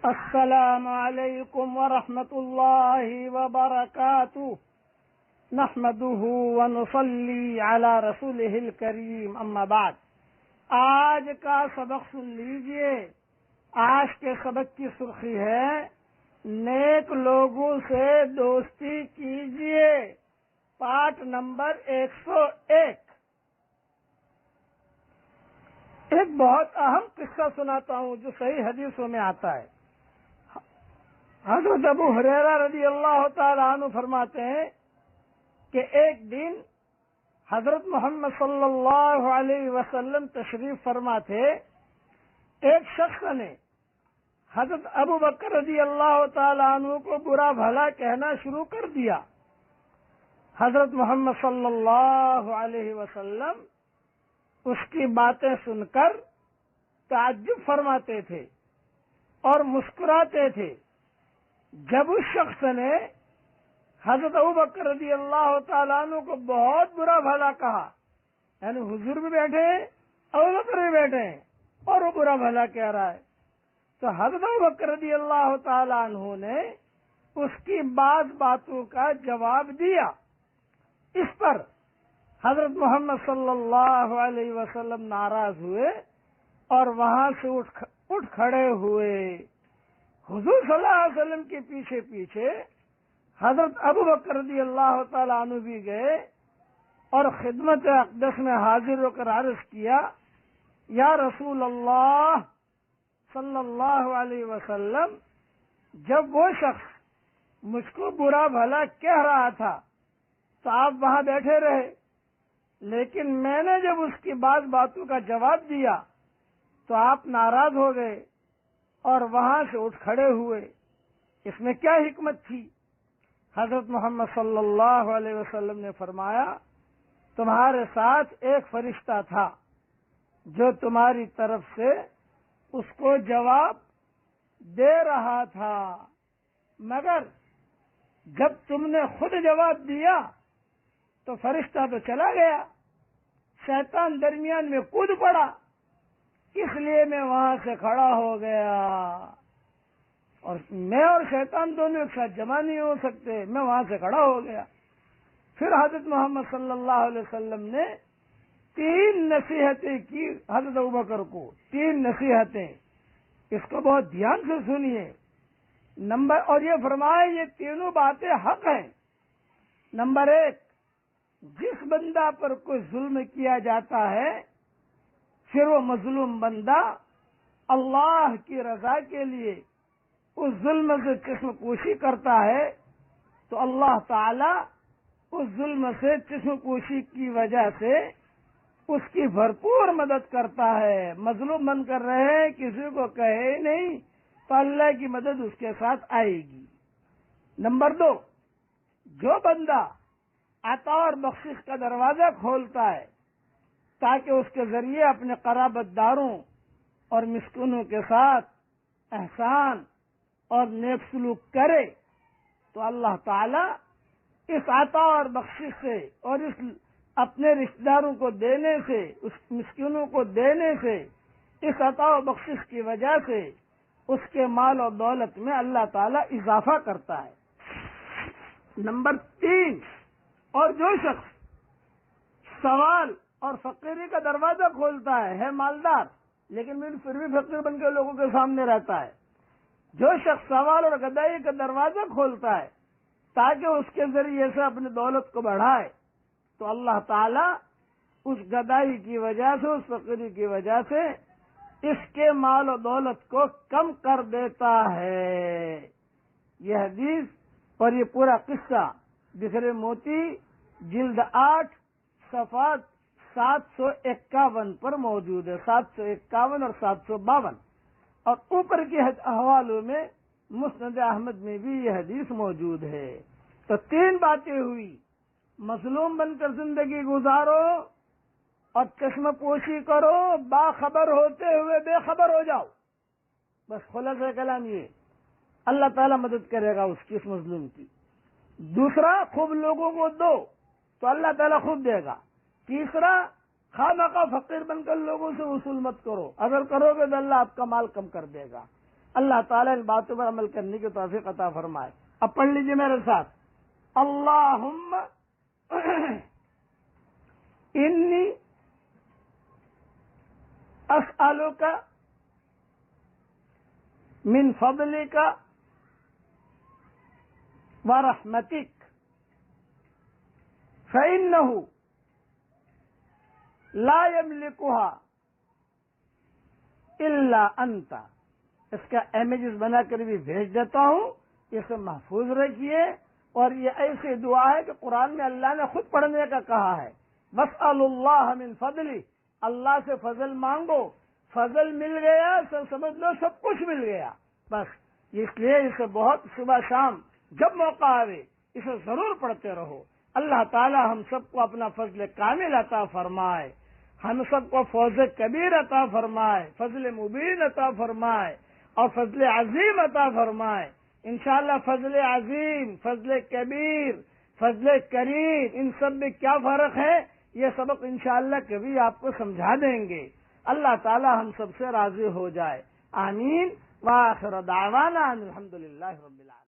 السلام علیکم ورحمۃ اللہ وبرکاتہ نحمده ونصلی علی رسولہ الکریم اما بعد۔ آج کا سبق سن لیجئے۔ آج کے سبق کی سرخی ہے نیک لوگوں سے دوستی کیجئے، پارٹ نمبر 101۔ ایک بہت اہم قصہ سناتا ہوں جو صحیح حدیثوں میں آتا ہے۔ حضرت ابو ہریرہ رضی اللہ تعالی عنہ فرماتے ہیں کہ ایک دن حضرت محمد صلی اللہ علیہ وسلم تشریف فرما تھے۔ ایک شخص نے حضرت ابو بکر رضی اللہ تعالی عنہ کو برا بھلا کہنا شروع کر دیا۔ حضرت محمد صلی اللہ علیہ وسلم اس کی باتیں سن کر تعجب فرماتے تھے اور مسکراتے تھے۔ جب اس شخص نے حضرت ابو بکر رضی اللہ تعالیٰ عنہ کو بہت برا بھلا کہا، یعنی حضور بھی بیٹھے ہیں، ابو بکر بھی بیٹھے ہیں اور وہ برا بھلا کہہ رہا ہے، تو حضرت ابو بکر رضی اللہ تعالیٰ عنہ نے اس کی بعض باتوں کا جواب دیا۔ اس پر حضرت محمد صلی اللہ علیہ وسلم ناراض ہوئے اور وہاں سے اٹھ کھڑے ہوئے۔ حضور صلی اللہ علیہ وسلم کے پیچھے پیچھے حضرت ابو بکر رضی اللہ تعالیٰ عنہ بھی گئے اور خدمت اقدس میں حاضر ہو کر عرض کیا، یا رسول اللہ صلی اللہ علیہ وسلم، جب وہ شخص مجھ کو برا بھلا کہہ رہا تھا تو آپ وہاں بیٹھے رہے، لیکن میں نے جب اس کی بعض باتوں کا جواب دیا تو آپ ناراض ہو گئے اور وہاں سے اٹھ کھڑے ہوئے، اس میں کیا حکمت تھی؟ حضرت محمد صلی اللہ علیہ وسلم نے فرمایا، تمہارے ساتھ ایک فرشتہ تھا جو تمہاری طرف سے اس کو جواب دے رہا تھا، مگر جب تم نے خود جواب دیا تو فرشتہ تو چلا گیا، شیطان درمیان میں کود پڑا، اس لیے میں وہاں سے کھڑا ہو گیا، اور میں اور شیطان دونوں ایک ساتھ جمع نہیں ہو سکتے، میں وہاں سے کھڑا ہو گیا۔ پھر حضرت محمد صلی اللہ علیہ وسلم نے 3 نصیحتیں کی حضرت ابوبکر کو، 3 نصیحتیں، اس کو بہت دھیان سے سنیے۔ اور یہ فرمائے یہ تینوں باتیں حق ہیں۔ نمبر 1، جس بندہ پر کوئی ظلم کیا جاتا ہے پھر وہ مظلوم بندہ اللہ کی رضا کے لیے اس ظلم سے چشم پوشی کرتا ہے تو اللہ تعالی اس ظلم سے چشم پوشی کی وجہ سے اس کی بھرپور مدد کرتا ہے۔ مظلوم بن کر رہے کسی کو کہے نہیں تو اللہ کی مدد اس کے ساتھ آئے گی۔ نمبر 2، جو بندہ عطا اور بخشش کا دروازہ کھولتا ہے تاکہ اس کے ذریعے اپنے قرابت داروں اور مسکینوں کے ساتھ احسان اور نیک سلوک کرے تو اللہ تعالی اس عطا اور بخشش سے اور اس اپنے رشتہ داروں کو دینے سے، اس مسکینوں کو دینے سے، اس عطا و بخشش کی وجہ سے اس کے مال و دولت میں اللہ تعالی اضافہ کرتا ہے۔ نمبر 3، اور جو شخص سوال اور فقیری کا دروازہ کھولتا ہے مالدار لیکن پھر بھی فقیر بن کے لوگوں کے سامنے رہتا ہے، جو شخص سوال اور گدائی کا دروازہ کھولتا ہے تاکہ اس کے ذریعے سے اپنی دولت کو بڑھائے تو اللہ تعالی اس گدائی کی وجہ سے، اس فقیری کی وجہ سے اس کے مال و دولت کو کم کر دیتا ہے۔ یہ حدیث اور یہ پورا قصہ بکھرے موتی جلد 8 صفحہ 751 پر موجود ہے، 751 اور 752، اور اوپر کے حوالوں میں مسند احمد میں بھی یہ حدیث موجود ہے۔ تو 3 باتیں ہوئی، مظلوم بن کر زندگی گزارو اور چشم پوشی کرو، باخبر ہوتے ہوئے بے خبر ہو جاؤ، بس خلاصہ کلام یہ، اللہ تعالیٰ مدد کرے گا اس مظلوم کی۔ دوسرا، خوب لوگوں کو دو تو اللہ تعالیٰ خوب دے گا۔ تیسرا، خواہ مخواہ فقیر بن کر لوگوں سے وصول مت کرو، اگر کرو گے تو اللہ آپ کا مال کم کر دے گا۔ اللہ تعالیٰ ان باتوں پر عمل کرنے کی توفیق عطا فرمائے. اب پڑھ لیجیے میرے ساتھ. اللہم انی اسألک من فضلک ورحمتک فإنه لا يملكها الا انت. اس کا امیجز بنا کر بھی بھیج دیتا ہوں, اسے محفوظ رکھیے. اور یہ ایسی دعا ہے کہ قرآن میں اللہ نے خود پڑھنے کا کہا ہے. وَاسْأَلُوا اللَّهَ مِن فَضْلِهِ, اللہ سے فضل مانگو, فضل مل گیا سب سمجھ لو سب کچھ مل گیا. بس اس لیے اسے بہت صبح شام جب موقع آئے اسے ضرور پڑھتے رہو. اللہ تعالی ہم سب کو اپنا فضل کامل عطا فرمائے, ہم سب کو فوز کبیر عطا فرمائے, فضل مبین عطا فرمائے اور فضل عظیم عطا فرمائے. انشاءاللہ فضل عظیم, فضل کبیر, فضل کریم, ان سب میں کیا فرق ہے یہ سبق انشاءاللہ کبھی آپ کو سمجھا دیں گے. اللہ تعالی ہم سب سے راضی ہو جائے. آمین. وآخر دعوانا الحمدللہ رب العالمین.